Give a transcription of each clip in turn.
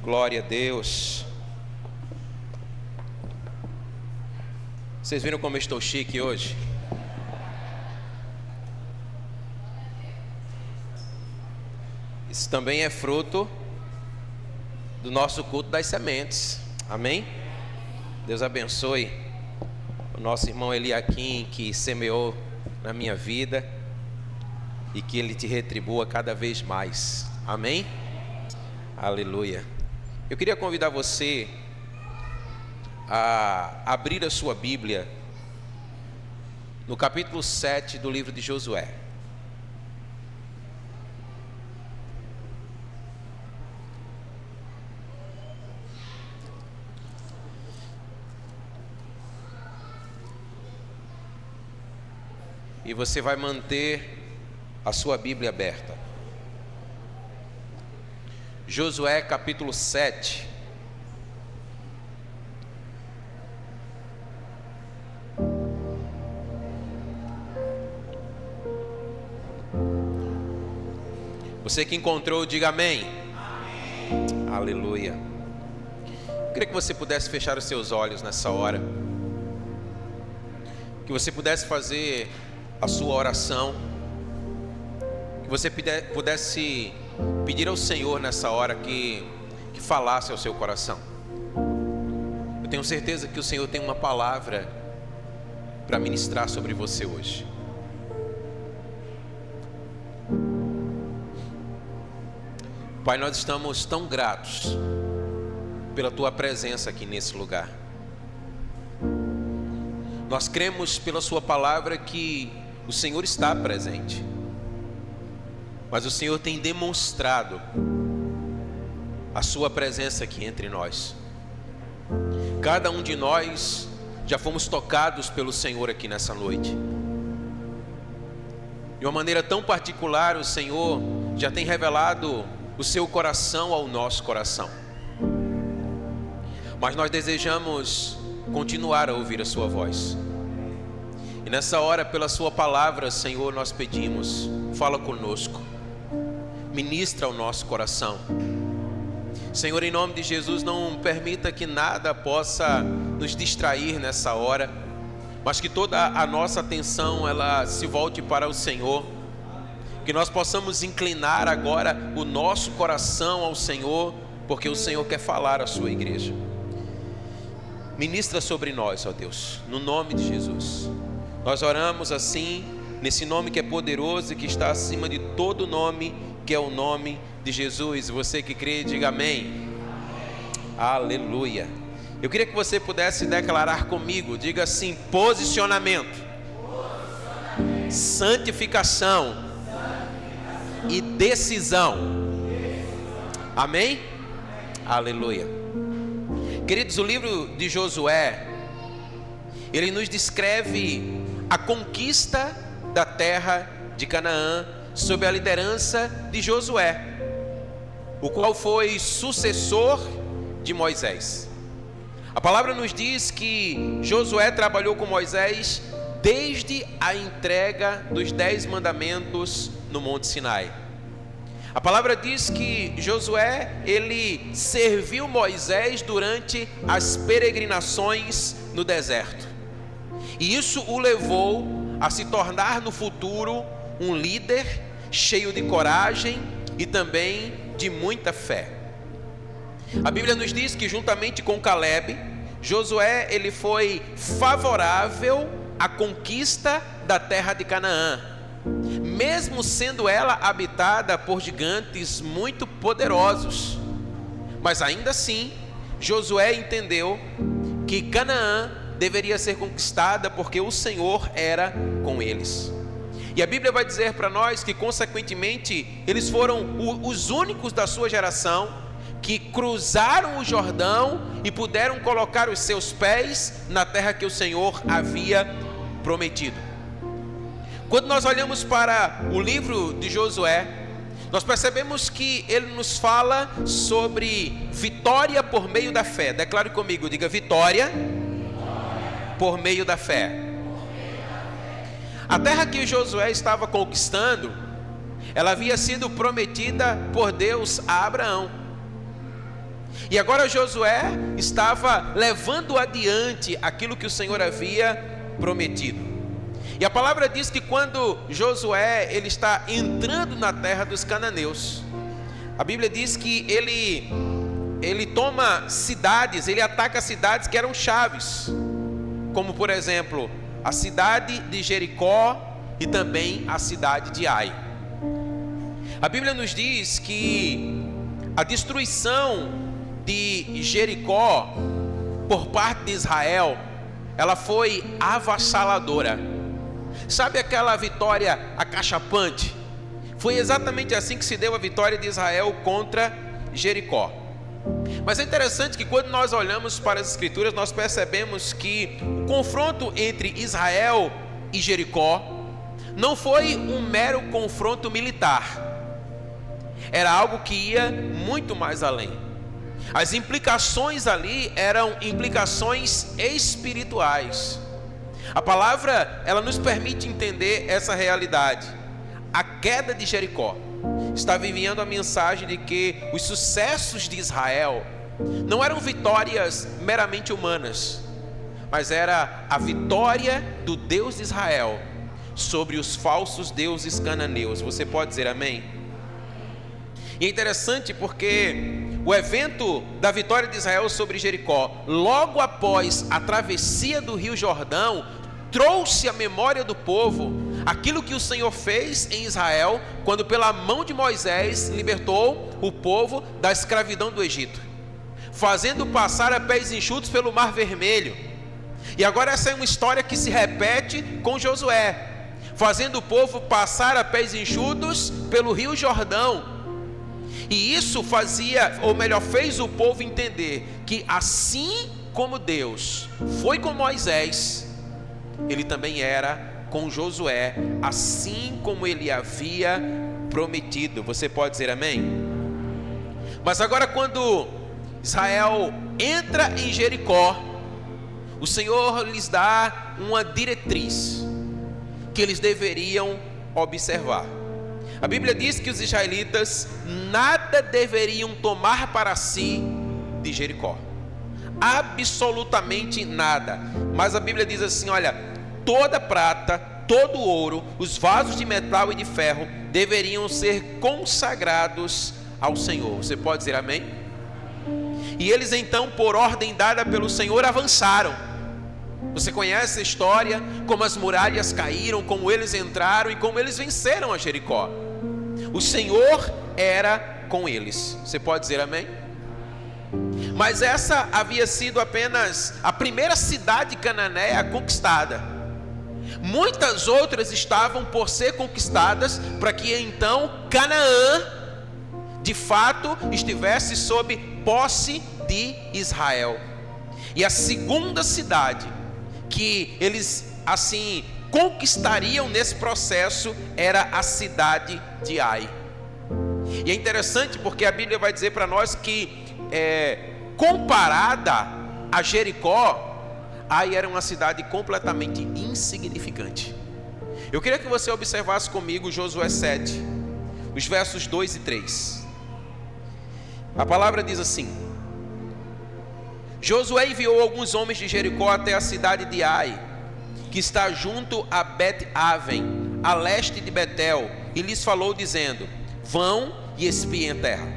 Glória a Deus. Vocês viram como eu estou chique hoje? Isso também é fruto do nosso culto das sementes. Amém? Deus abençoe o nosso irmão Eliakim, que semeou na minha vida, e que ele te retribua cada vez mais. Amém? Aleluia. Eu queria convidar você a abrir a sua Bíblia no capítulo 7 do livro de Josué. E você vai manter a sua Bíblia aberta. Josué capítulo 7. Você que encontrou, diga amém. Amém. Aleluia. Eu queria que você pudesse fechar os seus olhos nessa hora, que você pudesse fazer a sua oração, que você pudesse pedir ao Senhor nessa hora que falasse ao seu coração. Eu tenho certeza que o Senhor tem uma palavra para ministrar sobre você hoje. Pai, nós estamos tão gratos pela Tua presença aqui nesse lugar. Nós cremos pela Sua palavra que o Senhor está presente, mas o Senhor tem demonstrado a Sua presença aqui entre nós. Cada um de nós já fomos tocados pelo Senhor aqui nessa noite. De uma maneira tão particular, o Senhor já tem revelado o seu coração ao nosso coração. Mas nós desejamos continuar a ouvir a sua voz. E nessa hora, pela sua palavra, Senhor, nós pedimos, fala conosco, ministra ao nosso coração. Senhor, em nome de Jesus, não permita que nada possa nos distrair nessa hora, mas que toda a nossa atenção ela se volte para o Senhor. Que nós possamos inclinar agora o nosso coração ao Senhor, porque o Senhor quer falar à sua igreja. Ministra sobre nós, ó Deus, no nome de Jesus. Nós oramos assim, nesse nome que é poderoso e que está acima de todo nome, que é o nome de Jesus. Você que crê, diga amém. Aleluia. Eu queria que você pudesse declarar comigo, diga assim: posicionamento, santificação e decisão. Amém? Aleluia. Queridos, o livro de Josué, ele nos descreve a conquista da terra de Canaã sob a liderança de Josué, o qual foi sucessor de Moisés. A palavra nos diz que Josué trabalhou com Moisés desde a entrega dos 10 mandamentos no Monte Sinai. A palavra diz que Josué, ele serviu Moisés durante as peregrinações no deserto. E isso o levou a se tornar no futuro um líder cheio de coragem e também de muita fé. A Bíblia nos diz que juntamente com Caleb, Josué ele foi favorável à conquista da terra de Canaã, mesmo sendo ela habitada por gigantes muito poderosos. Mas ainda assim, Josué entendeu que Canaã deveria ser conquistada porque o Senhor era com eles. E a Bíblia vai dizer para nós que, consequentemente, eles foram os únicos da sua geração que cruzaram o Jordão e puderam colocar os seus pés na terra que o Senhor havia prometido. Quando nós olhamos para o livro de Josué, nós percebemos que ele nos fala sobre vitória por meio da fé. Declare comigo, diga: vitória por meio da fé. A terra que Josué estava conquistando, ela havia sido prometida por Deus a Abraão. E agora Josué estava levando adiante aquilo que o Senhor havia prometido. E a palavra diz que quando Josué ele está entrando na terra dos cananeus, a Bíblia diz que ele toma cidades, ele ataca cidades que eram chaves, como por exemplo a cidade de Jericó e também a cidade de Ai. A Bíblia nos diz que a destruição de Jericó por parte de Israel, ela foi avassaladora. Sabe aquela vitória acachapante? Foi exatamente assim que se deu a vitória de Israel contra Jericó. Mas é interessante que quando nós olhamos para as Escrituras, nós percebemos que o confronto entre Israel e Jericó não foi um mero confronto militar. Era algo que ia muito mais além. As implicações ali eram implicações espirituais. A palavra, ela nos permite entender essa realidade. A queda de Jericó estava enviando a mensagem de que os sucessos de Israel não eram vitórias meramente humanas, mas era a vitória do Deus de Israel sobre os falsos deuses cananeus. Você pode dizer amém? E é interessante porque o evento da vitória de Israel sobre Jericó, logo após a travessia do Rio Jordão, trouxe à memória do povo aquilo que o Senhor fez em Israel, quando pela mão de Moisés libertou o povo da escravidão do Egito, fazendo passar a pés enxutos pelo Mar Vermelho. E agora essa é uma história que se repete com Josué, fazendo o povo passar a pés enxutos pelo Rio Jordão. E isso fez o povo entender que assim como Deus foi com Moisés, ele também era com Josué, assim como ele havia prometido. Você pode dizer amém? Mas agora quando Israel entra em Jericó, o Senhor lhes dá uma diretriz que eles deveriam observar. A Bíblia diz que os israelitas nada deveriam tomar para si de Jericó, absolutamente nada. Mas a Bíblia diz assim: olha, toda prata, todo ouro, os vasos de metal e de ferro deveriam ser consagrados ao Senhor. Você pode dizer amém? E eles então, por ordem dada pelo Senhor, avançaram. Você conhece a história, como as muralhas caíram, como eles entraram e como eles venceram a Jericó. O Senhor era com eles. Você pode dizer amém? Mas essa havia sido apenas a primeira cidade cananeia conquistada. Muitas outras estavam por ser conquistadas, para que então Canaã de fato estivesse sob posse de Israel. E a segunda cidade que eles assim conquistariam nesse processo era a cidade de Ai. E é interessante porque a Bíblia vai dizer para nós que comparada a Jericó, Ai era uma cidade completamente insignificante. Eu queria que você observasse comigo Josué 7, os versos 2 e 3. A palavra diz assim: Josué enviou alguns homens de Jericó até a cidade de Ai, que está junto a Bet-Aven, a leste de Betel, e lhes falou dizendo: vão e espiem a terra.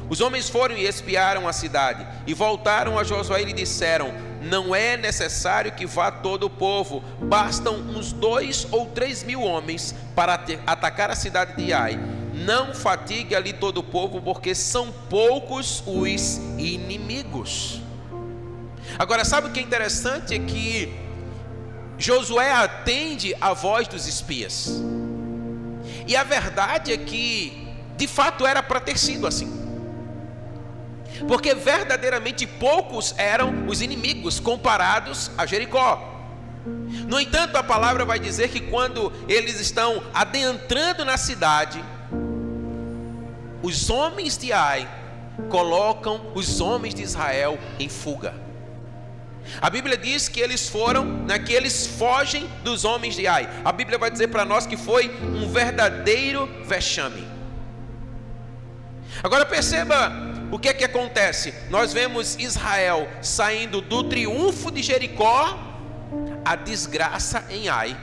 Os homens foram e espiaram a cidade, e voltaram a Josué e lhe disseram: não é necessário que vá todo o povo, bastam uns 2 ou 3 mil homens para atacar a cidade de Ai. Não fatigue ali todo o povo, porque são poucos os inimigos. Agora, sabe o que é interessante? É que Josué atende a voz dos espias. E a verdade é que, de fato, era para ter sido assim. Porque verdadeiramente poucos eram os inimigos comparados a Jericó. No entanto, a palavra vai dizer que quando eles estão adentrando na cidade, os homens de Ai colocam os homens de Israel em fuga. A Bíblia diz que eles que eles fogem dos homens de Ai. A Bíblia vai dizer para nós que foi um verdadeiro vexame. Agora perceba o que é que acontece? Nós vemos Israel saindo do triunfo de Jericó à desgraça em Ai.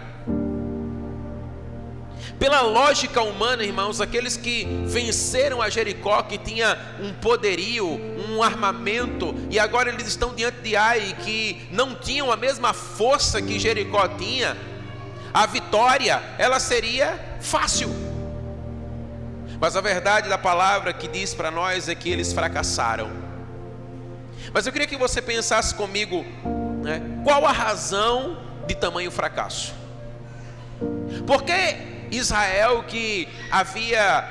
Pela lógica humana, irmãos, aqueles que venceram a Jericó, que tinha um poderio, um armamento, e agora eles estão diante de Ai, que não tinham a mesma força que Jericó tinha, a vitória, ela seria fácil. Mas a verdade da palavra que diz para nós é que eles fracassaram. Mas eu queria que você pensasse comigo, né, qual a razão de tamanho fracasso? Por que Israel, que havia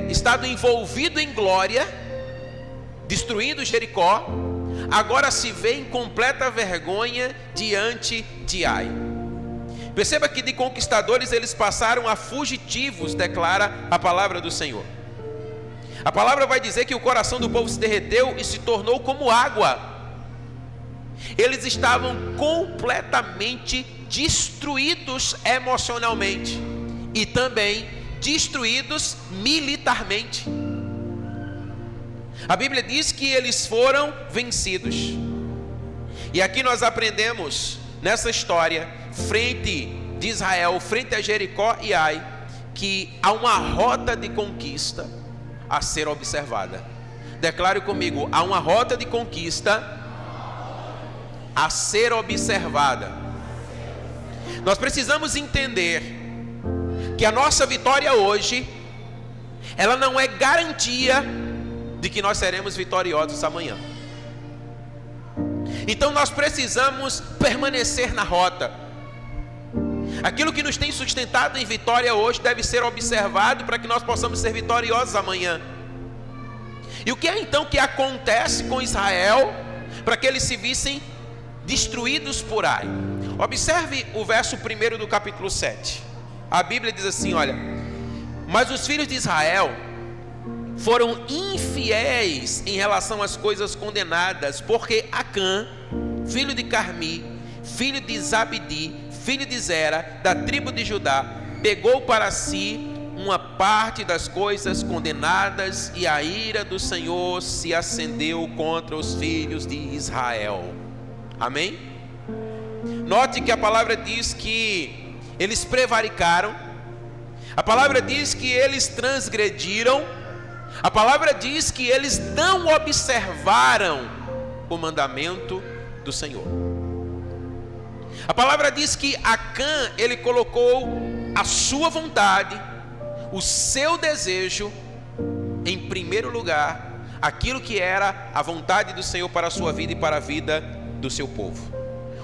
estado envolvido em glória, destruindo Jericó, agora se vê em completa vergonha diante de Ai? Perceba que de conquistadores eles passaram a fugitivos, declara a palavra do Senhor. A palavra vai dizer que o coração do povo se derreteu e se tornou como água. Eles estavam completamente destruídos emocionalmente e também destruídos militarmente. A Bíblia diz que eles foram vencidos. E aqui nós aprendemos nessa história, frente de Israel, frente a Jericó e Ai, que há uma rota de conquista a ser observada. Declare comigo: há uma rota de conquista a ser observada. Nós precisamos entender que a nossa vitória hoje, ela não é garantia de que nós seremos vitoriosos amanhã. Então nós precisamos permanecer na rota. Aquilo que nos tem sustentado em vitória hoje deve ser observado para que nós possamos ser vitoriosos amanhã. E o que é então que acontece com Israel para que eles se vissem destruídos por Ai? Observe o verso 1 do capítulo 7. A Bíblia diz assim, olha: mas os filhos de Israel foram infiéis em relação às coisas condenadas, porque Acã, filho de Carmi, filho de Zabdi, filho de Zera, da tribo de Judá, pegou para si uma parte das coisas condenadas, e a ira do Senhor se acendeu contra os filhos de Israel. Amém? Note que a palavra diz que eles prevaricaram, a palavra diz que eles transgrediram, a palavra diz que eles não observaram o mandamento do Senhor. A palavra diz que Acã, ele colocou a sua vontade, o seu desejo em primeiro lugar, aquilo que era a vontade do Senhor para a sua vida e para a vida do seu povo.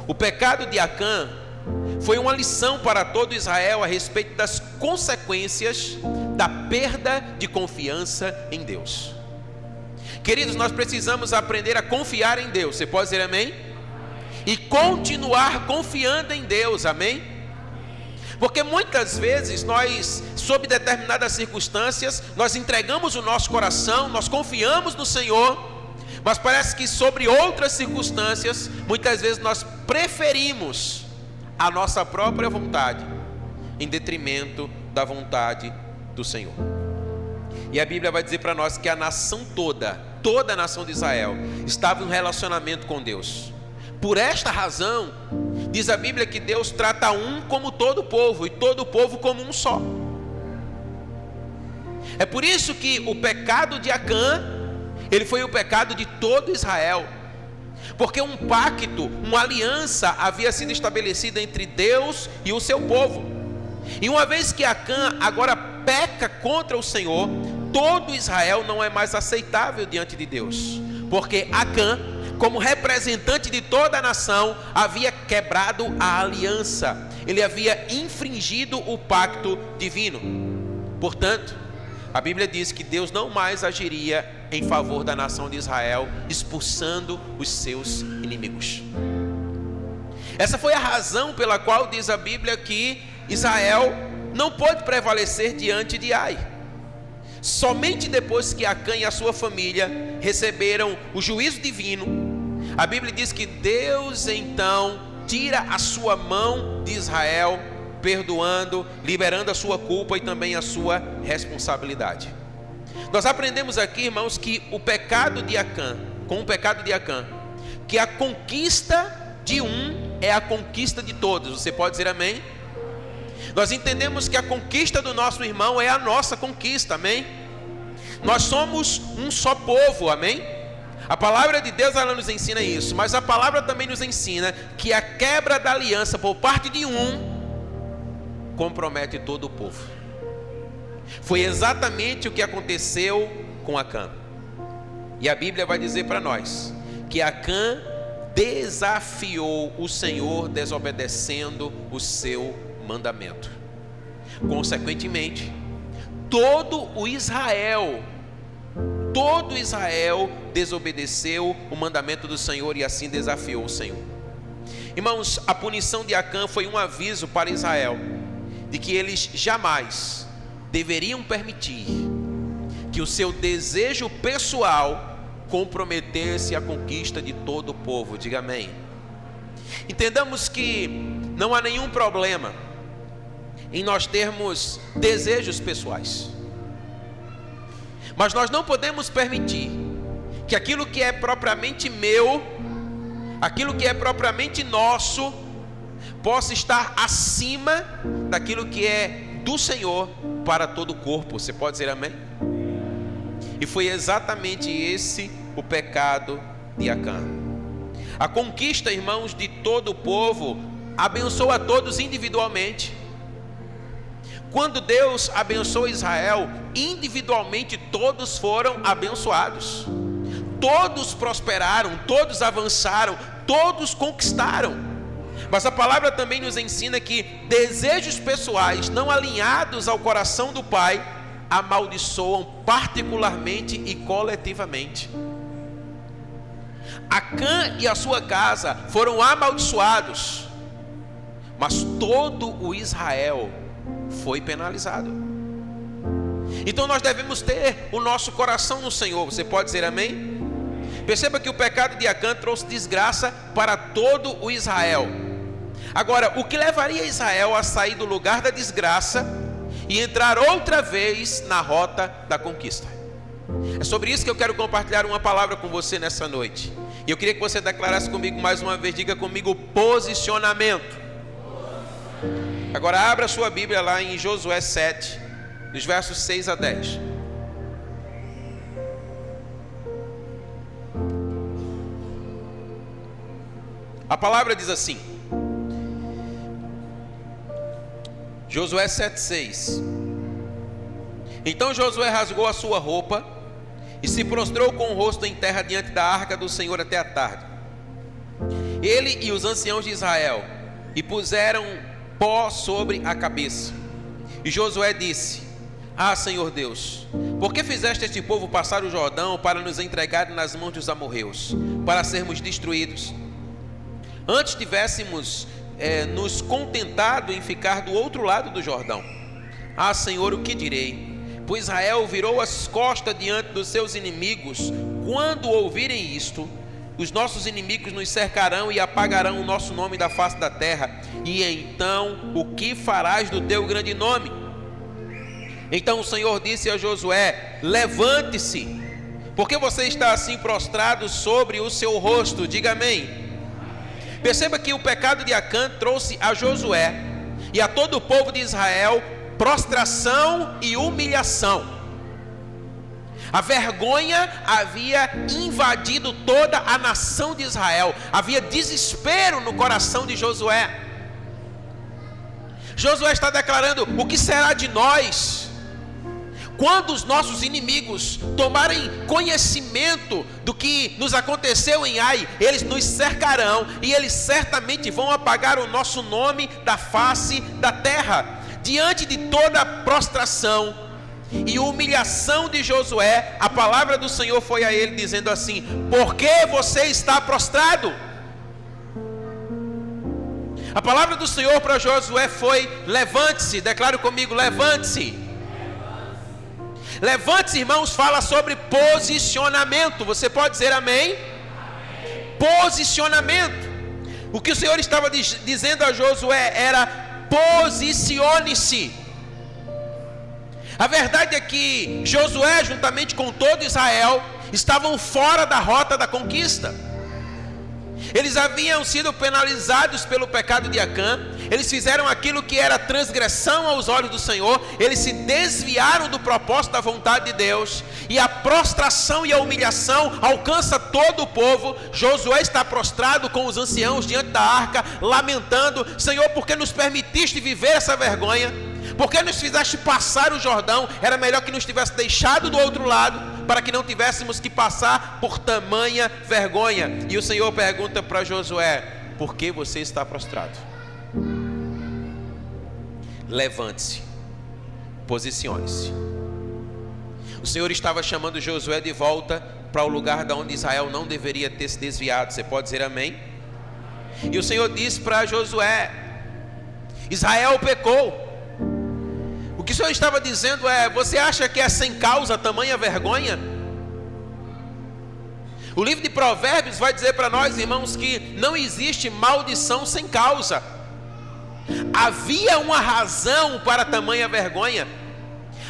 O pecado de Acã foi uma lição para todo Israel a respeito das consequências da perda de confiança em Deus. Queridos, nós precisamos aprender a confiar em Deus. Você pode dizer amém? E continuar confiando em Deus, amém? Porque muitas vezes nós, sob determinadas circunstâncias, nós entregamos o nosso coração, nós confiamos no Senhor, mas parece que sobre outras circunstâncias, muitas vezes nós preferimos a nossa própria vontade em detrimento da vontade do Senhor. E a Bíblia vai dizer para nós que a nação toda a nação de Israel estava em um relacionamento com Deus. Por esta razão, diz a Bíblia que Deus trata um como todo o povo, e todo o povo como um só. É por isso que o pecado de Acã, ele foi o pecado de todo Israel, porque um pacto, uma aliança havia sido estabelecida entre Deus e o seu povo. E uma vez que Acã agora peca contra o Senhor, todo Israel não é mais aceitável diante de Deus, porque Acã, como representante de toda a nação, havia quebrado a aliança, ele havia infringido o pacto divino. Portanto, a Bíblia diz que Deus não mais agiria em favor da nação de Israel, expulsando os seus inimigos. Essa foi a razão pela qual diz a Bíblia que Israel não pôde prevalecer diante de Ai. Somente depois que Acã e a sua família receberam o juízo divino, a Bíblia diz que Deus então tira a sua mão de Israel, perdoando, liberando a sua culpa e também a sua responsabilidade. Nós aprendemos aqui, irmãos, que com o pecado de Acã, que a conquista de um é a conquista de todos. Você pode dizer amém? Nós entendemos que a conquista do nosso irmão é a nossa conquista, amém? Nós somos um só povo, amém? A palavra de Deus, ela nos ensina isso, mas a palavra também nos ensina que a quebra da aliança por parte de um compromete todo o povo. Foi exatamente o que aconteceu com Acã. E a Bíblia vai dizer para nós que Acã desafiou o Senhor, desobedecendo o seu mandamento. Consequentemente, todo Israel desobedeceu o mandamento do Senhor e assim desafiou o Senhor. Irmãos, a punição de Acã foi um aviso para Israel de que eles jamais deveriam permitir que o seu desejo pessoal comprometesse a conquista de todo o povo. Diga amém. Entendamos que não há nenhum problema em nós termos desejos pessoais, mas nós não podemos permitir que aquilo que é propriamente meu, aquilo que é propriamente nosso, possa estar acima daquilo que é do Senhor para todo o corpo. Você pode dizer amém? E foi exatamente esse o pecado de Acã. A conquista, irmãos, de todo o povo abençoou a todos individualmente. Quando Deus abençoou Israel, individualmente todos foram abençoados. Todos prosperaram, todos avançaram, todos conquistaram. Mas a palavra também nos ensina que desejos pessoais não alinhados ao coração do Pai amaldiçoam particularmente e coletivamente. Acã e a sua casa foram amaldiçoados, mas todo o Israel foi penalizado. Então nós devemos ter o nosso coração no Senhor. Você pode dizer amém? Perceba que o pecado de Acã trouxe desgraça para todo o Israel. Agora, o que levaria Israel a sair do lugar da desgraça e entrar outra vez na rota da conquista? É sobre isso que eu quero compartilhar uma palavra com você nessa noite. E eu queria que você declarasse comigo mais uma vez. Diga comigo: posicionamento. Agora abra sua Bíblia lá em Josué 7, dos versos 6 a 10. A palavra diz assim, Josué 7,6: Então Josué rasgou a sua roupa e se prostrou com o rosto em terra diante da arca do Senhor até a tarde. Ele e os anciãos de Israel, e puseram pó sobre a cabeça. E Josué disse: Ah, Senhor Deus, por que fizeste este povo passar o Jordão para nos entregar nas mãos dos amorreus, para sermos destruídos? Antes tivéssemos nos contentado em ficar do outro lado do Jordão. Ah, Senhor, o que direi? Pois Israel virou as costas diante dos seus inimigos. Quando ouvirem isto, os nossos inimigos nos cercarão e apagarão o nosso nome da face da terra. E então, o que farás do teu grande nome? Então o Senhor disse a Josué: Levante-se, porque você está assim prostrado sobre o seu rosto. Diga amém. Perceba que o pecado de Acã trouxe a Josué e a todo o povo de Israel prostração e humilhação. A vergonha havia invadido toda a nação de Israel. Havia desespero no coração de Josué. Josué está declarando: o que será de nós quando os nossos inimigos tomarem conhecimento do que nos aconteceu em Ai? Eles nos cercarão e eles certamente vão apagar o nosso nome da face da terra. Diante de toda a prostração e humilhação de Josué, a palavra do Senhor foi a ele dizendo assim: por que você está prostrado? A palavra do Senhor para Josué foi: levante-se. Declare comigo: levante-se. Levante-se, irmãos, fala sobre posicionamento. Você pode dizer amém? Posicionamento. O que o Senhor estava dizendo a Josué era: posicione-se. A verdade é que Josué, juntamente com todo Israel, estavam fora da rota da conquista. Eles haviam sido penalizados pelo pecado de Acã. Eles fizeram aquilo que era transgressão aos olhos do Senhor. Eles se desviaram do propósito da vontade de Deus. E a prostração e a humilhação alcança todo o povo. Josué está prostrado com os anciãos diante da arca, lamentando: Senhor, por que nos permitiste viver essa vergonha? Por que nos fizeste passar o Jordão? Era melhor que nos tivesse deixado do outro lado, para que não tivéssemos que passar por tamanha vergonha. E o Senhor pergunta para Josué: por que você está prostrado? Levante-se, posicione-se. O Senhor estava chamando Josué de volta para o lugar da onde Israel não deveria ter se desviado. Você pode dizer amém? E o Senhor disse para Josué: Israel pecou. O que o Senhor estava dizendo é: você acha que é sem causa tamanha vergonha? O livro de Provérbios vai dizer para nós, irmãos, que não existe maldição sem causa. Havia uma razão para tamanha vergonha.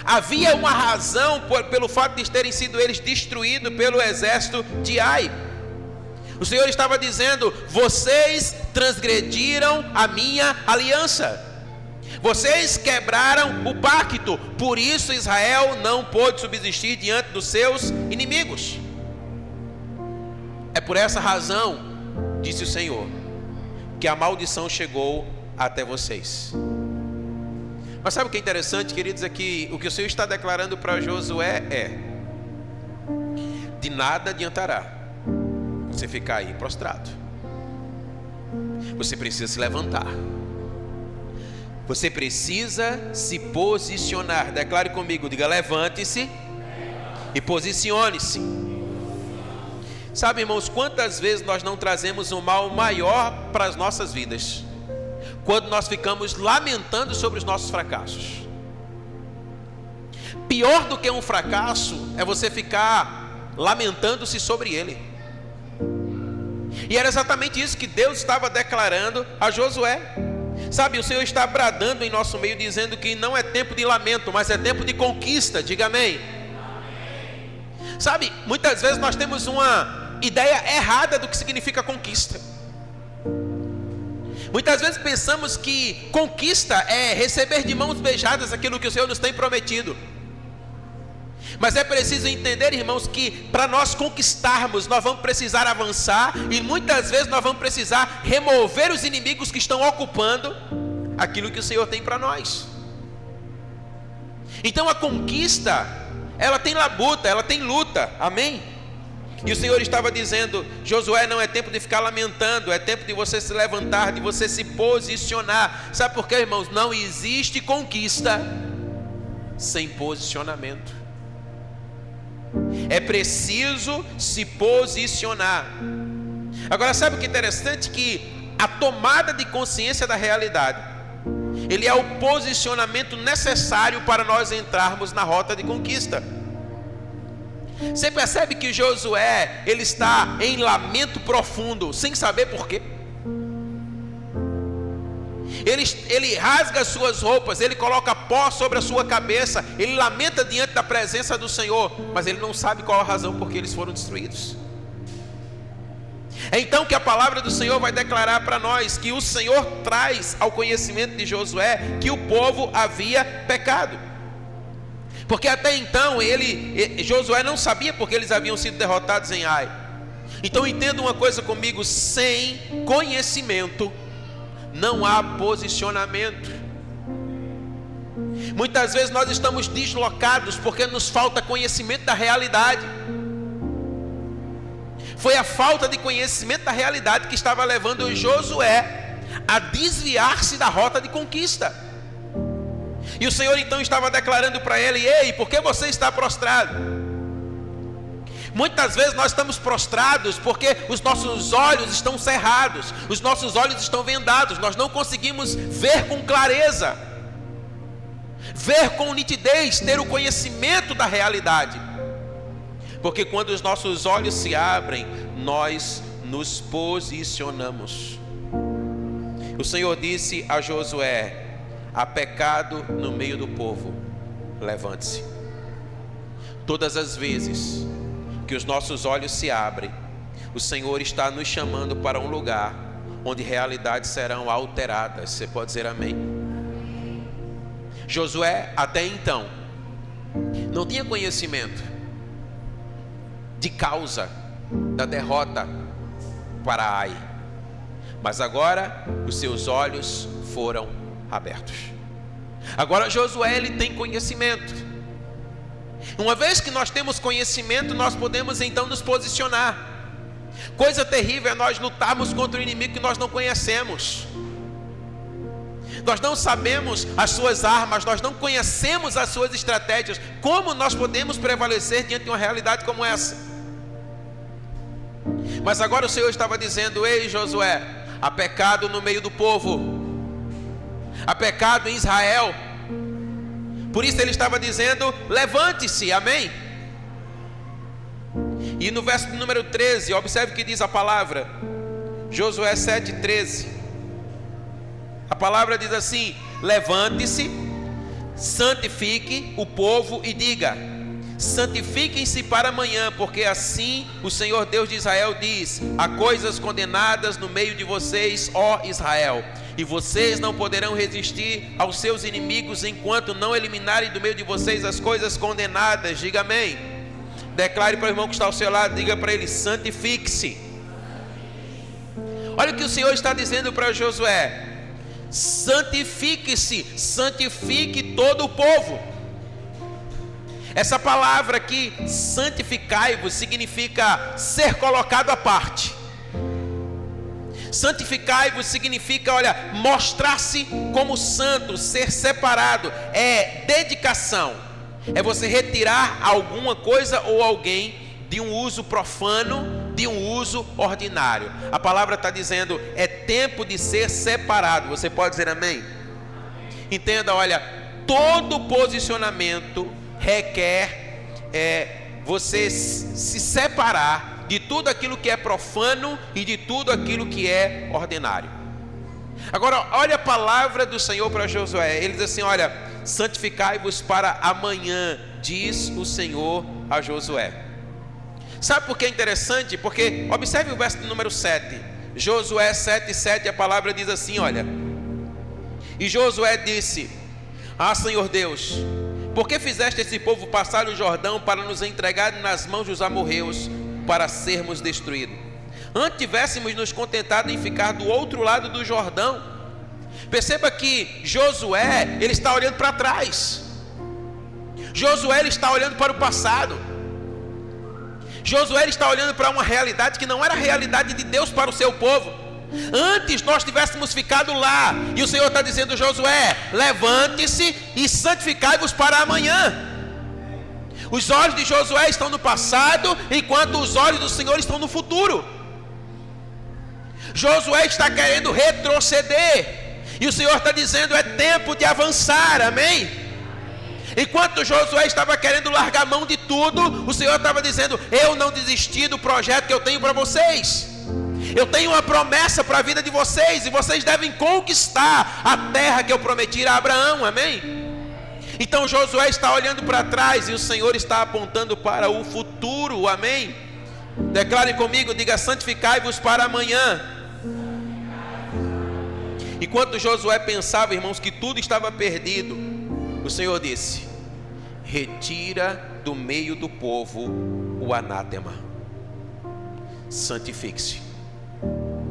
Havia uma razão pelo fato de terem sido eles destruídos pelo exército de Ai. O Senhor estava dizendo: vocês transgrediram a minha aliança. Vocês quebraram o pacto. Por isso Israel não pôde subsistir diante dos seus inimigos. É por essa razão, disse o Senhor, que a maldição chegou até vocês. Mas sabe o que é interessante, queridos? É que o que o Senhor está declarando para Josué é: de nada adiantará você ficar aí prostrado. Você precisa se levantar. Você precisa se posicionar. Declare comigo, diga: levante-se e posicione-se. Sabe, irmãos, quantas vezes nós não trazemos um mal maior para as nossas vidas, quando nós ficamos lamentando sobre os nossos fracassos. Pior do que um fracasso é você ficar lamentando-se sobre ele. E era exatamente isso que Deus estava declarando a Josué. Sabe, o Senhor está bradando em nosso meio, dizendo que não é tempo de lamento, mas é tempo de conquista. Diga amém. Sabe, muitas vezes nós temos uma ideia errada do que significa conquista. Muitas vezes pensamos que conquista é receber de mãos beijadas aquilo que o Senhor nos tem prometido. Mas é preciso entender, irmãos, que para nós conquistarmos, nós vamos precisar avançar. E muitas vezes nós vamos precisar remover os inimigos que estão ocupando aquilo que o Senhor tem para nós. Então a conquista, ela tem labuta, ela tem luta, amém? E o Senhor estava dizendo: Josué, não é tempo de ficar lamentando, é tempo de você se levantar, de você se posicionar. Sabe por quê, irmãos? Não existe conquista sem posicionamento. É preciso se posicionar. Agora, sabe o que é interessante? Que a tomada de consciência da realidade, ele é o posicionamento necessário para nós entrarmos na rota de conquista. Você percebe que Josué, ele está em lamento profundo, sem saber por quê. Ele rasga as suas roupas, ele coloca pó sobre a sua cabeça, ele lamenta diante da presença do Senhor, mas ele não sabe qual a razão por que eles foram destruídos. É então que a palavra do Senhor vai declarar para nós que o Senhor traz ao conhecimento de Josué que o povo havia pecado. Porque até então Josué não sabia porque eles haviam sido derrotados em Ai. Então entenda uma coisa comigo: sem conhecimento não há posicionamento. Muitas vezes nós estamos deslocados porque nos falta conhecimento da realidade. Foi a falta de conhecimento da realidade que estava levando Josué a desviar-se da rota de conquista. E o Senhor então estava declarando para ele: ei, por que você está prostrado? Muitas vezes nós estamos prostrados porque os nossos olhos estão cerrados, os nossos olhos estão vendados, nós não conseguimos ver com clareza, ver com nitidez, ter o conhecimento da realidade. Porque quando os nossos olhos se abrem, nós nos posicionamos. O Senhor disse a Josué: há pecado no meio do povo. levante-se. Todas as vezes que os nossos olhos se abrem, o Senhor está nos chamando para um lugar onde realidades serão alteradas. Você pode dizer amém? Josué, até então, não tinha conhecimento de causa da derrota para Ai, mas agora os seus olhos foram abertos. Agora Josué, ele tem conhecimento. Uma vez que nós temos conhecimento, nós podemos então nos posicionar. Coisa terrível é nós lutarmos contra o inimigo que nós não conhecemos. Nós não sabemos as suas armas, nós não conhecemos as suas estratégias. Como nós podemos prevalecer diante de uma realidade como essa? Mas agora o Senhor estava dizendo: ei Josué, há pecado no meio do povo, há pecado em Israel. Por isso ele estava dizendo: levante-se, amém? E no verso número 13, observe o que diz a palavra, Josué 7,13. A palavra diz assim: levante-se, santifique o povo e diga: santifiquem-se para amanhã, porque assim o Senhor Deus de Israel diz: há coisas condenadas no meio de vocês, ó Israel, e vocês não poderão resistir aos seus inimigos enquanto não eliminarem do meio de vocês as coisas condenadas. Diga amém. Declare para o irmão que está ao seu lado, diga para ele: santifique-se. Olha o que o Senhor está dizendo para Josué: santifique-se, santifique todo o povo. Essa palavra aqui, santificai-vos, significa ser colocado à parte. Santificai-vos significa, olha, mostrar-se como santo, ser separado, é dedicação. É você retirar alguma coisa ou alguém de um uso profano, de um uso ordinário. A palavra está dizendo: é tempo de ser separado. Você pode dizer amém? Entenda, olha, todo posicionamento requer você se separar de tudo aquilo que é profano e de tudo aquilo que é ordinário. Agora, olha a palavra do Senhor para Josué. Ele diz assim: olha, santificai-vos para amanhã, diz o Senhor a Josué. Sabe por que é interessante? Porque observe o verso número 7, Josué 7,7, a palavra diz assim, olha: e Josué disse: ah, Senhor Deus, por que fizeste esse povo passar o Jordão para nos entregar nas mãos dos amorreus, para sermos destruídos? Antes tivéssemos nos contentado em ficar do outro lado do Jordão. Perceba que Josué, ele está olhando para trás. Josué, ele está olhando para o passado. Josué, ele está olhando para uma realidade que não era a realidade de Deus para o seu povo. Antes nós tivéssemos ficado lá. E o Senhor está dizendo: Josué, levante-se e santificai-vos para amanhã. Os olhos de Josué estão no passado, enquanto os olhos do Senhor estão no futuro. Josué está querendo retroceder, e o Senhor está dizendo: é tempo de avançar, amém? Enquanto Josué estava querendo largar a mão de tudo, o Senhor estava dizendo: eu não desisti do projeto que eu tenho para vocês. Eu tenho uma promessa para a vida de vocês, e vocês devem conquistar a terra que eu prometi a Abraão, amém? Então Josué está olhando para trás, e o Senhor está apontando para o futuro, amém? Declare comigo, diga: santificai-vos para amanhã. Enquanto Josué pensava, irmãos, que tudo estava perdido, o Senhor disse: retira do meio do povo o anátema, santifique-se.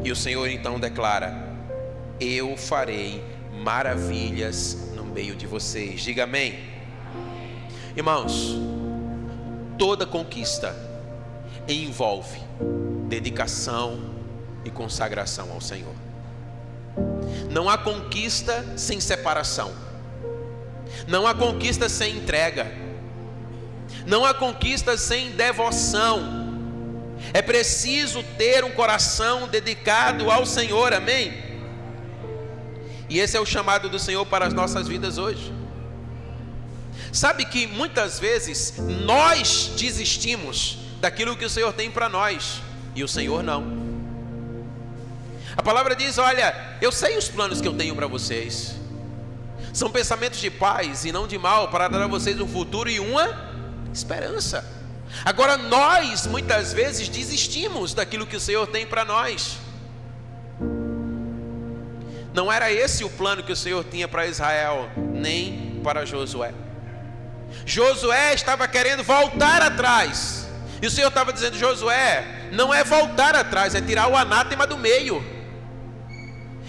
E o Senhor então declara: eu farei maravilhas no meio de vocês. Diga amém. Irmãos, toda conquista envolve dedicação e consagração ao Senhor. Não há conquista sem separação. Não há conquista sem entrega. Não há conquista sem devoção. É preciso ter um coração dedicado ao Senhor, amém? E esse é o chamado do Senhor para as nossas vidas hoje. Sabe que muitas vezes nós desistimos daquilo que o Senhor tem para nós, e o Senhor não. A palavra diz: olha, eu sei os planos que eu tenho para vocês. São pensamentos de paz e não de mal, para dar a vocês um futuro e uma esperança. Agora nós muitas vezes desistimos daquilo que o Senhor tem para nós. Não era esse o plano que o Senhor tinha para Israel, nem para Josué. Josué estava querendo voltar atrás, e o Senhor estava dizendo: Josué, não é voltar atrás, é tirar o anátema do meio,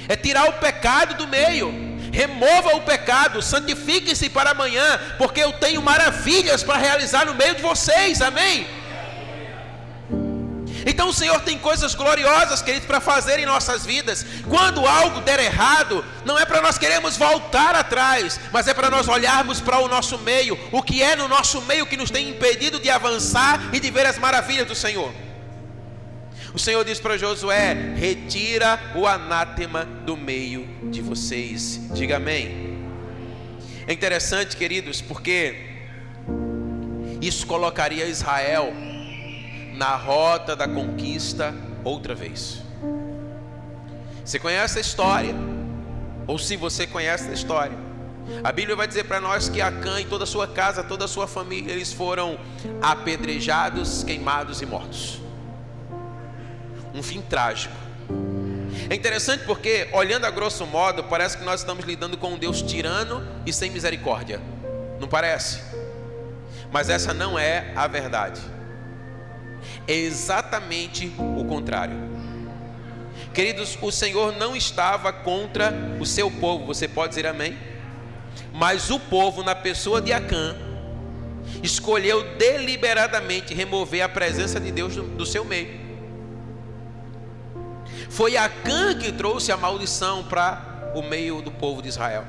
é tirar o pecado do meio. Remova o pecado, santifiquem-se para amanhã, porque eu tenho maravilhas para realizar no meio de vocês, amém? Então o Senhor tem coisas gloriosas, queridos, para fazer em nossas vidas. Quando algo der errado, não é para nós queremos voltar atrás, mas é para nós olharmos para o nosso meio, o que é no nosso meio que nos tem impedido de avançar e de ver as maravilhas do Senhor. O Senhor diz para Josué: retira o anátema do meio de vocês. Diga amém. É interessante, queridos, porque isso colocaria Israel na rota da conquista outra vez. Você conhece a história? Ou se você conhece a história, a Bíblia vai dizer para nós que Acã e toda a sua casa, toda a sua família, eles foram apedrejados, queimados e mortos. Um fim trágico. É interessante porque, olhando a grosso modo, parece que nós estamos lidando com um Deus tirano e sem misericórdia. Não parece? Mas essa não é a verdade. É exatamente o contrário. Queridos, o Senhor não estava contra o seu povo, você pode dizer amém? Mas o povo, na pessoa de Acã, escolheu deliberadamente remover a presença de Deus do seu meio. Foi Acã que trouxe a maldição para o meio do povo de Israel.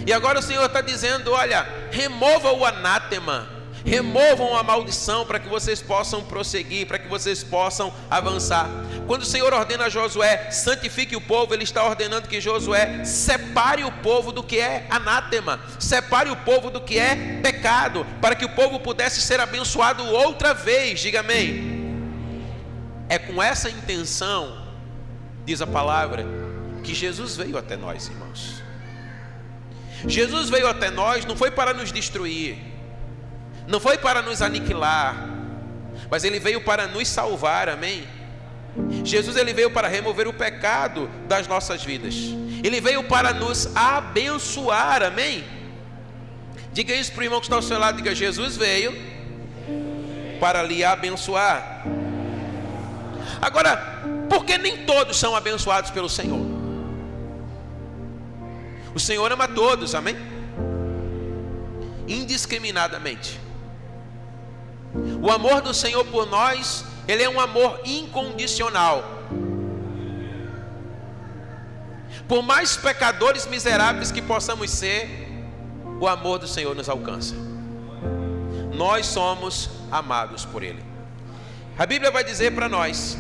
E agora o Senhor está dizendo: olha, remova o anátema, removam a maldição para que vocês possam prosseguir, para que vocês possam avançar. Quando o Senhor ordena a Josué: santifique o povo, Ele está ordenando que Josué separe o povo do que é anátema, separe o povo do que é pecado, para que o povo pudesse ser abençoado outra vez. Diga amém. É com essa intenção, diz a palavra, que Jesus veio até nós, irmãos. Jesus veio até nós, não foi para nos destruir, não foi para nos aniquilar, mas Ele veio para nos salvar, amém? Jesus, Ele veio para remover o pecado das nossas vidas. Ele veio para nos abençoar, amém? Diga isso para o irmão que está ao seu lado, diga: Jesus veio para lhe abençoar. Agora, por que nem todos são abençoados pelo Senhor? O Senhor ama todos, amém? Indiscriminadamente. O amor do Senhor por nós, Ele é um amor incondicional. Por mais pecadores miseráveis que possamos ser, o amor do Senhor nos alcança. Nós somos amados por Ele. A Bíblia vai dizer para nós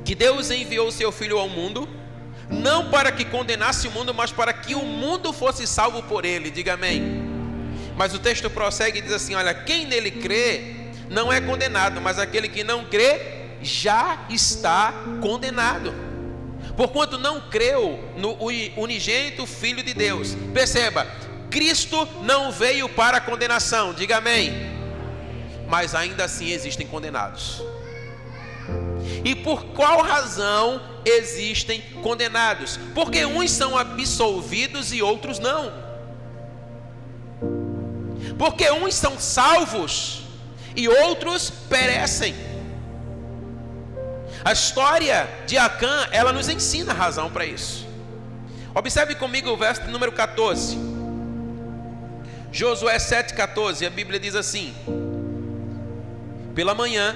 que Deus enviou o seu Filho ao mundo, não para que condenasse o mundo, mas para que o mundo fosse salvo por Ele. Diga amém. Mas o texto prossegue e diz assim: olha, quem nele crê não é condenado, mas aquele que não crê já está condenado, porquanto não creu no unigênito Filho de Deus. Perceba, Cristo não veio para a condenação. Diga amém. Mas ainda assim existem condenados. E por qual razão existem condenados? Porque uns são absolvidos e outros não. Porque uns são salvos e outros perecem. A história de Acã, ela nos ensina a razão para isso. Observe comigo o verso número 14. Josué 7,14, a Bíblia diz assim: pela manhã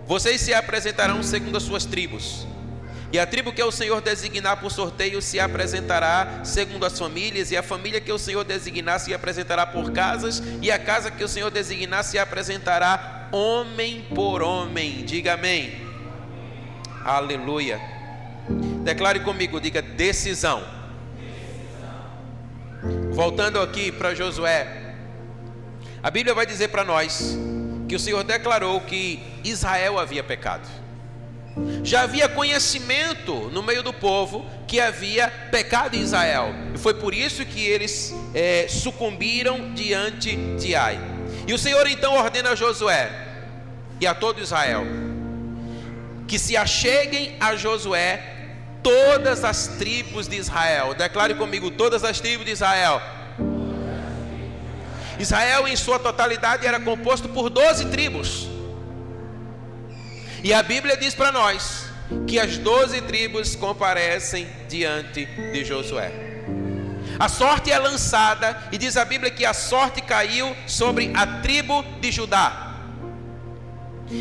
vocês se apresentarão segundo as suas tribos, e a tribo que o Senhor designar por sorteio se apresentará segundo as famílias, e a família que o Senhor designar se apresentará por casas, e a casa que o Senhor designar se apresentará homem por homem. Diga amém. Aleluia. Declare comigo, diga: decisão. Voltando aqui para Josué, a Bíblia vai dizer para nós que o Senhor declarou que Israel havia pecado. Já havia conhecimento no meio do povo que havia pecado em Israel. E foi por isso que eles sucumbiram diante de Ai. E o Senhor então ordena a Josué e a todo Israel que se acheguem a Josué todas as tribos de Israel. Declare comigo: todas as tribos de Israel. Israel em sua totalidade era composto por 12 tribos. E a Bíblia diz para nós que as 12 tribos comparecem diante de Josué. A sorte é lançada, e diz a Bíblia que a sorte caiu sobre a tribo de Judá.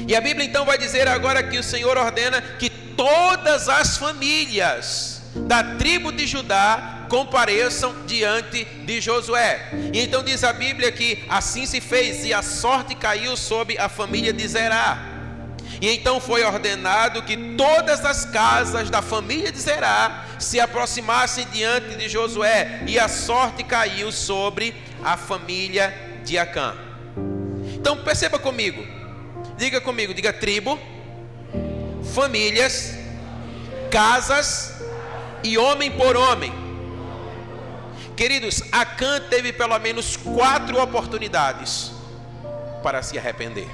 E a Bíblia então vai dizer agora que o Senhor ordena que todas as famílias da tribo de Judá compareçam diante de Josué. E então diz a Bíblia que assim se fez, e a sorte caiu sobre a família de Zerá. E então foi ordenado que todas as casas da família de Zerá se aproximassem diante de Josué, e a sorte caiu sobre a família de Acã. Então perceba comigo, diga tribo, famílias, casas e homem por homem. Queridos, Acã teve pelo menos 4 oportunidades para se arrepender.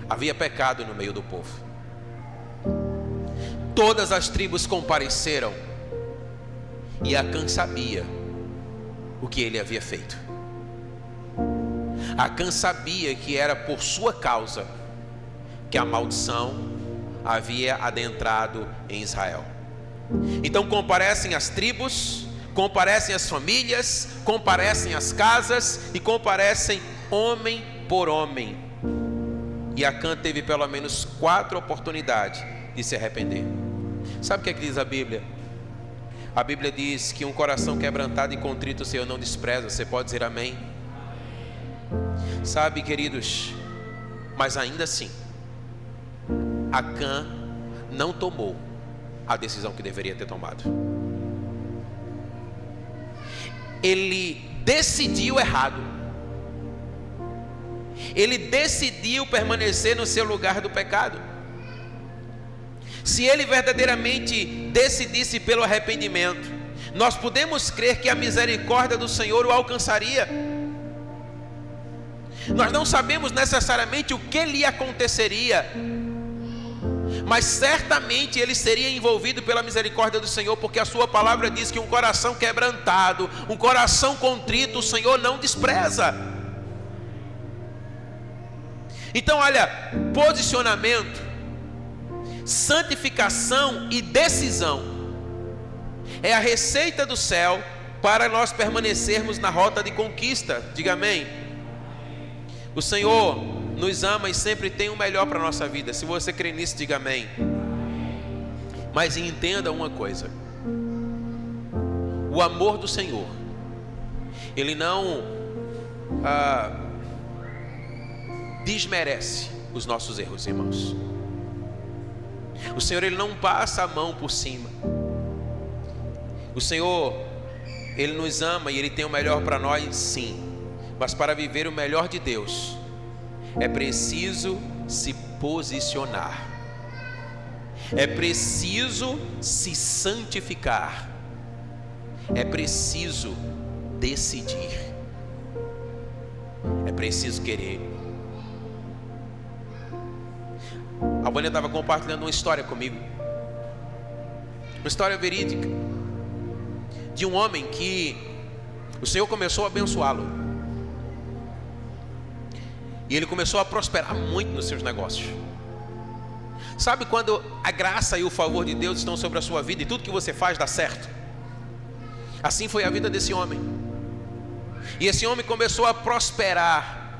Havia pecado no meio do povo. Todas as tribos compareceram, e Acã sabia o que ele havia feito. Acã sabia que era por sua causa que a maldição havia adentrado em Israel. Então comparecem as tribos, comparecem as famílias, comparecem as casas e comparecem homem por homem. E Acã teve pelo menos 4 oportunidades de se arrepender. Sabe o que é que diz a Bíblia? A Bíblia diz que um coração quebrantado e contrito o Senhor não despreza. Você pode dizer amém? Sabe, queridos, mas ainda assim Acã não tomou a decisão que deveria ter tomado. Ele decidiu errado. Ele decidiu permanecer no seu lugar do pecado. Se ele verdadeiramente decidisse pelo arrependimento, nós podemos crer que a misericórdia do Senhor o alcançaria. Nós não sabemos necessariamente o que lhe aconteceria, mas certamente ele seria envolvido pela misericórdia do Senhor, porque a sua palavra diz que um coração quebrantado, um coração contrito, o Senhor não despreza. Então olha, posicionamento, santificação e decisão é a receita do céu para nós permanecermos na rota de conquista. Diga amém. O Senhor nos ama e sempre tem o melhor para a nossa vida. Se você crê nisso, diga amém. Mas entenda uma coisa: o amor do Senhor, ele não desmerece os nossos erros, irmãos. O Senhor, ele não passa a mão por cima. O Senhor, ele nos ama e ele tem o melhor para nós, sim. Mas para viver o melhor de Deus, é preciso se posicionar. É preciso se santificar. É preciso decidir. É preciso querer. A Vânia estava compartilhando uma história comigo, uma história verídica, de um homem que o Senhor começou a abençoá-lo, e ele começou a prosperar muito nos seus negócios. Sabe quando a graça e o favor de Deus estão sobre a sua vida e tudo que você faz dá certo? Assim foi a vida desse homem. E esse homem começou a prosperar.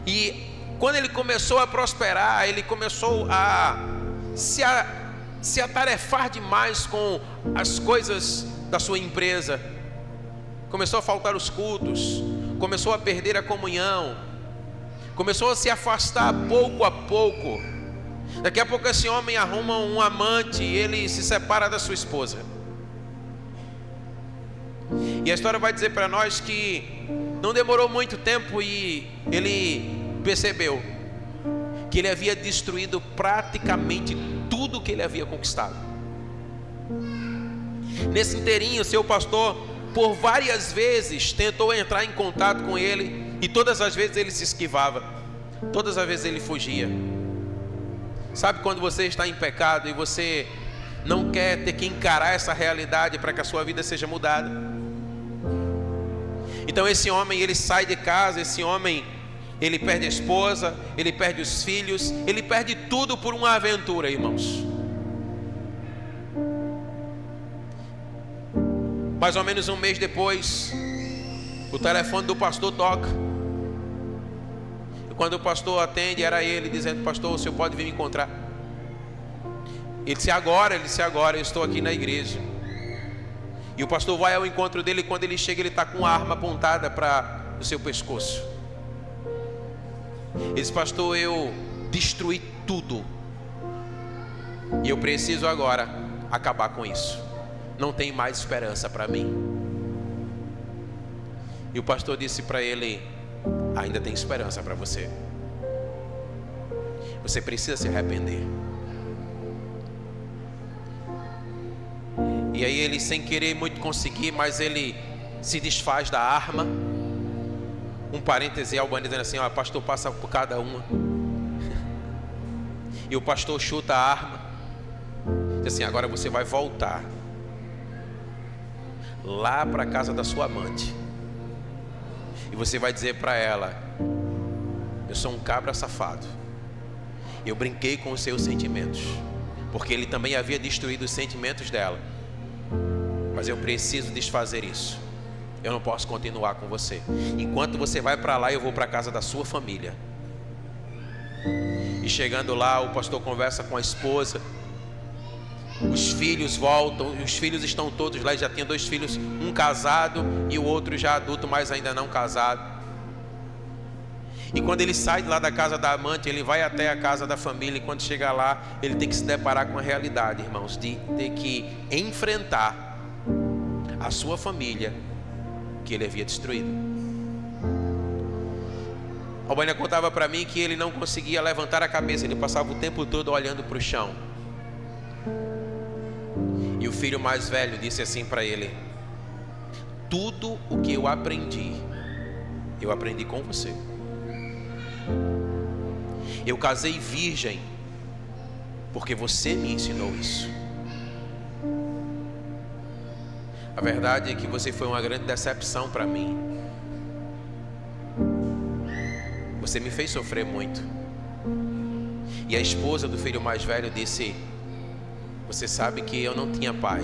E quando ele começou a prosperar, ele começou a se atarefar demais com as coisas da sua empresa. Começou a faltar os cultos, começou a perder a comunhão, começou a se afastar pouco a pouco. Daqui a pouco esse homem arruma um amante e ele se separa da sua esposa. E a história vai dizer para nós que não demorou muito tempo e ele percebeu que ele havia destruído praticamente tudo que ele havia conquistado. Nesse inteirinho, seu pastor, por várias vezes, tentou entrar em contato com ele, e todas as vezes ele se esquivava, todas as vezes ele fugia. Sabe quando você está em pecado e você não quer ter que encarar essa realidade para que a sua vida seja mudada? Então esse homem, ele sai de casa, esse homem, ele perde a esposa, ele perde os filhos, ele perde tudo por uma aventura, irmãos. Mais ou menos um mês depois, o telefone do pastor toca. E quando o pastor atende, era ele dizendo: pastor, o senhor pode vir me encontrar? Ele disse: agora, eu estou aqui na igreja. E o pastor vai ao encontro dele, e quando ele chega, ele está com uma arma apontada para o seu pescoço. Ele diz: pastor, eu destruí tudo, e eu preciso agora acabar com isso. Não tem mais esperança para mim. E o pastor disse para ele: ainda tem esperança para você. Você precisa se arrepender. E aí ele, sem querer muito conseguir, mas ele se desfaz da arma. Um parêntese albano dizendo assim: ó, pastor, passa por cada uma. E o pastor chuta a arma, diz assim: agora você vai voltar lá para a casa da sua amante, e você vai dizer para ela: eu sou um cabra safado, eu brinquei com os seus sentimentos, porque ele também havia destruído os sentimentos dela, mas eu preciso desfazer isso. Eu não posso continuar com você. Enquanto você vai para lá, eu vou para a casa da sua família. E chegando lá, o pastor conversa com a esposa. Os filhos voltam, os filhos estão todos lá. Já tinha 2 filhos, um casado e o outro já adulto, mas ainda não casado. E quando ele sai de lá da casa da amante, ele vai até a casa da família. E quando chega lá, ele tem que se deparar com a realidade, irmãos, de ter que enfrentar a sua família que ele havia destruído. Albânia contava para mim que ele não conseguia levantar a cabeça, ele passava o tempo todo olhando para o chão. E o filho mais velho disse assim para ele: tudo o que eu aprendi com você. Eu casei virgem porque você me ensinou isso. A verdade é que você foi uma grande decepção para mim. Você me fez sofrer muito. E a esposa do filho mais velho disse: você sabe que eu não tinha pai,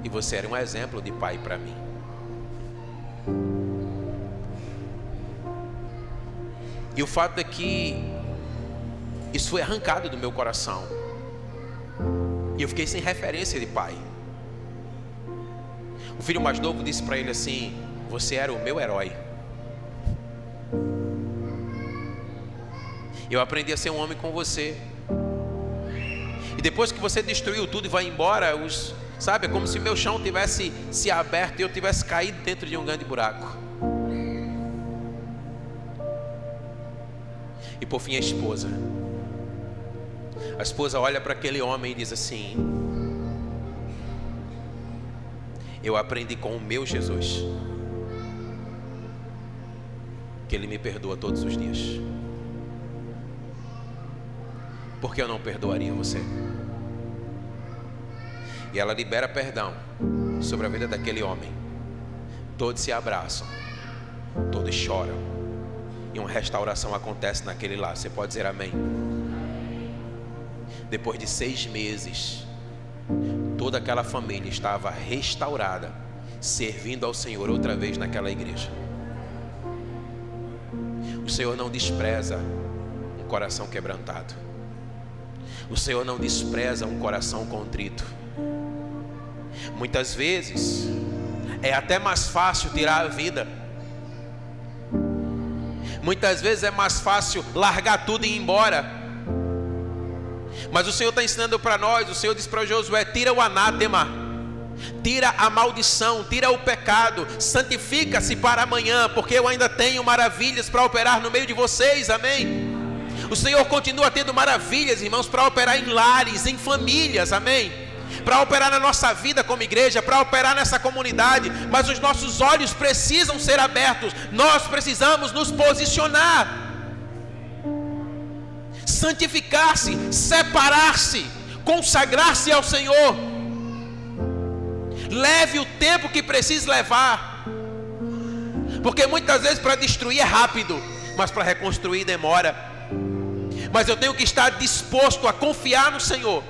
e você era um exemplo de pai para mim. E o fato é que isso foi arrancado do meu coração, e eu fiquei sem referência de pai. O filho mais novo disse para ele assim: você era o meu herói. Eu aprendi a ser um homem com você. E depois que você destruiu tudo e vai embora, sabe, é como se meu chão tivesse se aberto e eu tivesse caído dentro de um grande buraco. E por fim a esposa olha para aquele homem e diz assim: eu aprendi com o meu Jesus que Ele me perdoa todos os dias. Por que eu não perdoaria você? E ela libera perdão sobre a vida daquele homem. Todos se abraçam, todos choram, e uma restauração acontece naquele lar. Você pode dizer amém? Depois de 6 meses, toda aquela família estava restaurada, servindo ao Senhor outra vez naquela igreja. O Senhor não despreza um coração quebrantado. O Senhor não despreza um coração contrito. Muitas vezes é até mais fácil tirar a vida. Muitas vezes é mais fácil largar tudo e ir embora. Mas o Senhor está ensinando para nós. O Senhor diz para Josué: tira o anátema, tira a maldição, tira o pecado, santifica-se para amanhã, porque eu ainda tenho maravilhas para operar no meio de vocês. Amém? O Senhor continua tendo maravilhas, irmãos, para operar em lares, em famílias, amém? Para operar na nossa vida como igreja, para operar nessa comunidade. Mas os nossos olhos precisam ser abertos. Nós precisamos nos posicionar, santificar-se, separar-se, consagrar-se ao Senhor. Leve o tempo que precisa levar, porque muitas vezes para destruir é rápido, mas para reconstruir demora. Mas eu tenho que estar disposto a confiar no Senhor,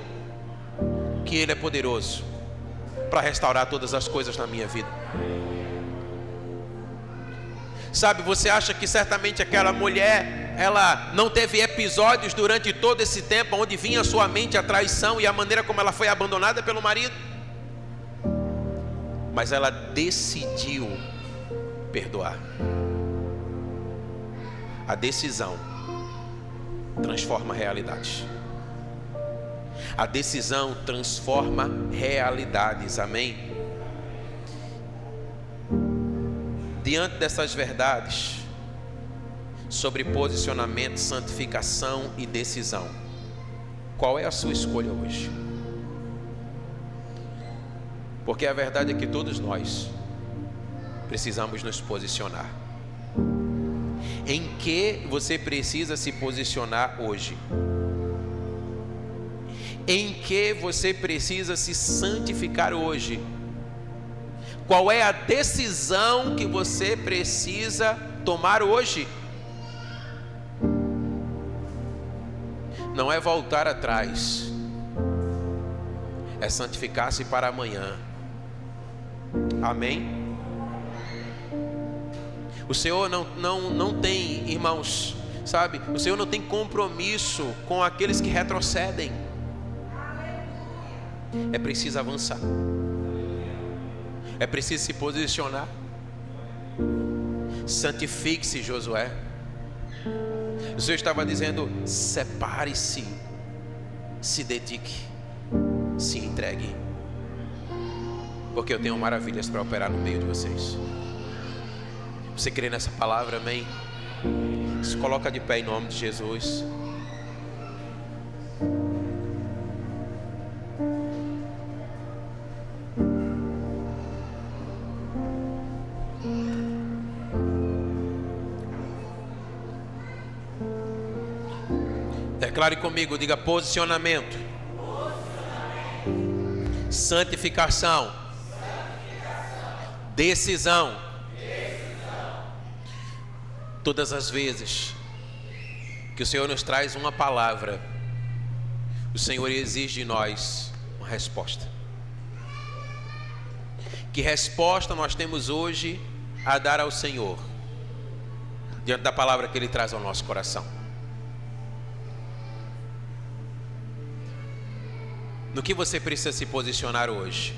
que Ele é poderoso para restaurar todas as coisas na minha vida. Sabe, você acha que certamente aquela mulher, ela não teve episódios durante todo esse tempo onde vinha à sua mente a traição e a maneira como ela foi abandonada pelo marido? Mas ela decidiu perdoar. A decisão transforma realidades. A decisão transforma realidades, amém? Diante dessas verdades sobre posicionamento, santificação e decisão, qual é a sua escolha hoje? Porque a verdade é que todos nós precisamos nos posicionar. Em que você precisa se posicionar hoje? Em que você precisa se santificar hoje? Qual é a decisão que você precisa tomar hoje? Não é voltar atrás, é santificar-se para amanhã. Amém? O Senhor não tem, irmãos, sabe? O Senhor não tem compromisso com aqueles que retrocedem. É preciso avançar. É preciso se posicionar. Santifique-se, Josué. O Senhor estava dizendo: separe-se, se dedique, se entregue, porque eu tenho maravilhas para operar no meio de vocês. Você crê nessa palavra, amém? Se coloca de pé em nome de Jesus. Declare comigo, diga: posicionamento, santificação, decisão. Todas as vezes que o Senhor nos traz uma palavra, o Senhor exige de nós uma resposta. Que resposta nós temos hoje a dar ao Senhor, diante da palavra que Ele traz ao nosso coração? No que você precisa se posicionar hoje?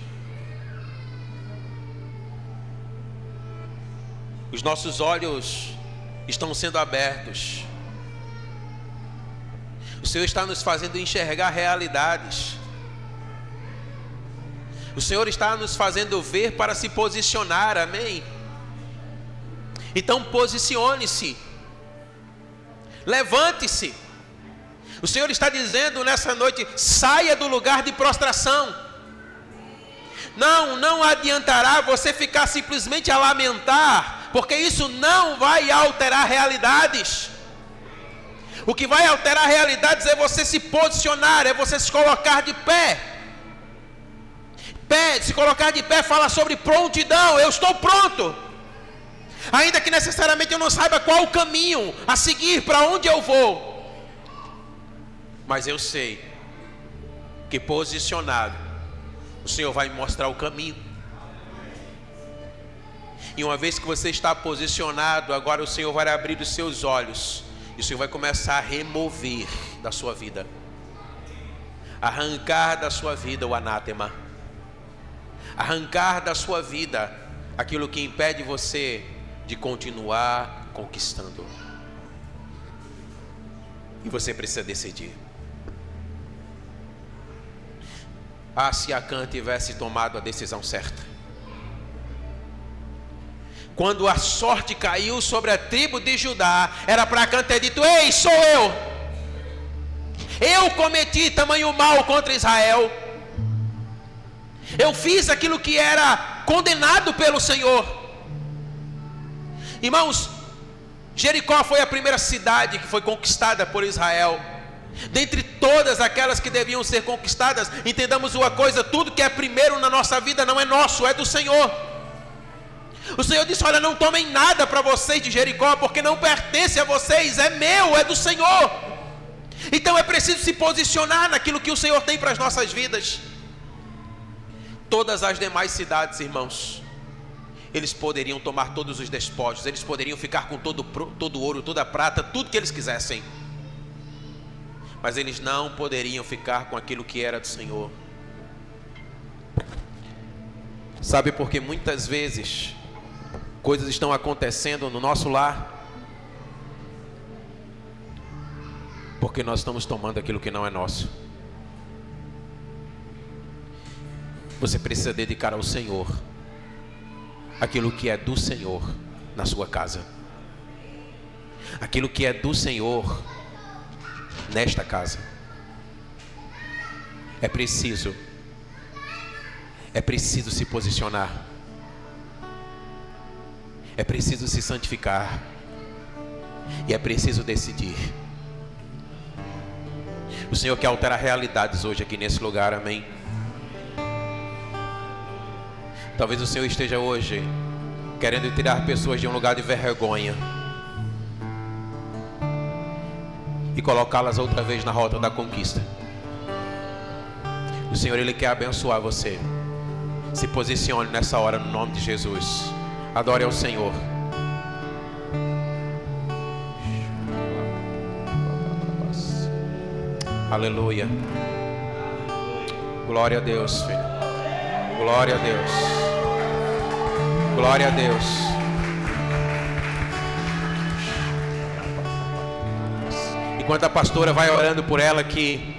Os nossos olhos estão sendo abertos. O Senhor está nos fazendo enxergar realidades. O Senhor está nos fazendo ver para se posicionar, amém? Então posicione-se, levante-se. O Senhor está dizendo nessa noite: saia do lugar de prostração. Não adiantará você ficar simplesmente a lamentar, porque isso não vai alterar realidades. O que vai alterar realidades é você se posicionar, é você se colocar de pé. Se colocar de pé fala sobre prontidão. Eu estou pronto, ainda que necessariamente eu não saiba qual o caminho a seguir, para onde eu vou, mas eu sei que posicionado, o Senhor vai me mostrar o caminho. E uma vez que você está posicionado, agora o Senhor vai abrir os seus olhos, e o Senhor vai começar a remover da sua vida, arrancar da sua vida o anátema, arrancar da sua vida aquilo que impede você de continuar conquistando. E você precisa decidir. Se Acã tivesse tomado a decisão certa, quando a sorte caiu sobre a tribo de Judá, era para Acã ter dito: ei, sou eu. Eu cometi tamanho mal contra Israel. Eu fiz aquilo que era condenado pelo Senhor. Irmãos, Jericó foi a primeira cidade que foi conquistada por Israel. Dentre todas aquelas que deviam ser conquistadas, entendamos uma coisa: tudo que é primeiro na nossa vida não é nosso, é do Senhor. O Senhor disse: olha, não tomem nada para vocês de Jericó, porque não pertence a vocês, é meu, é do Senhor. Então é preciso se posicionar naquilo que o Senhor tem para as nossas vidas. Todas as demais cidades, irmãos, eles poderiam tomar todos os despojos, eles poderiam ficar com todo o ouro, toda a prata, tudo que eles quisessem, mas eles não poderiam ficar com aquilo que era do Senhor. Sabe por que muitas vezes coisas estão acontecendo no nosso lar? Porque nós estamos tomando aquilo que não é nosso. Você precisa dedicar ao Senhor aquilo que é do Senhor na sua casa, aquilo que é do Senhor nesta casa. É preciso se posicionar, é preciso se santificar, e é preciso decidir. O Senhor quer alterar realidades hoje aqui nesse lugar, amém? Talvez o Senhor esteja hoje querendo tirar pessoas de um lugar de vergonha e colocá-las outra vez na rota da conquista. O Senhor, Ele quer abençoar você. Se posicione nessa hora no nome de Jesus. Adore ao Senhor. Aleluia. Glória a Deus, filho. Glória a Deus. Glória a Deus. Enquanto a pastora vai orando por ela, que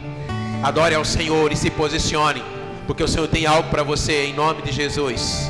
adore ao Senhor e se posicione, porque o Senhor tem algo para você em nome de Jesus.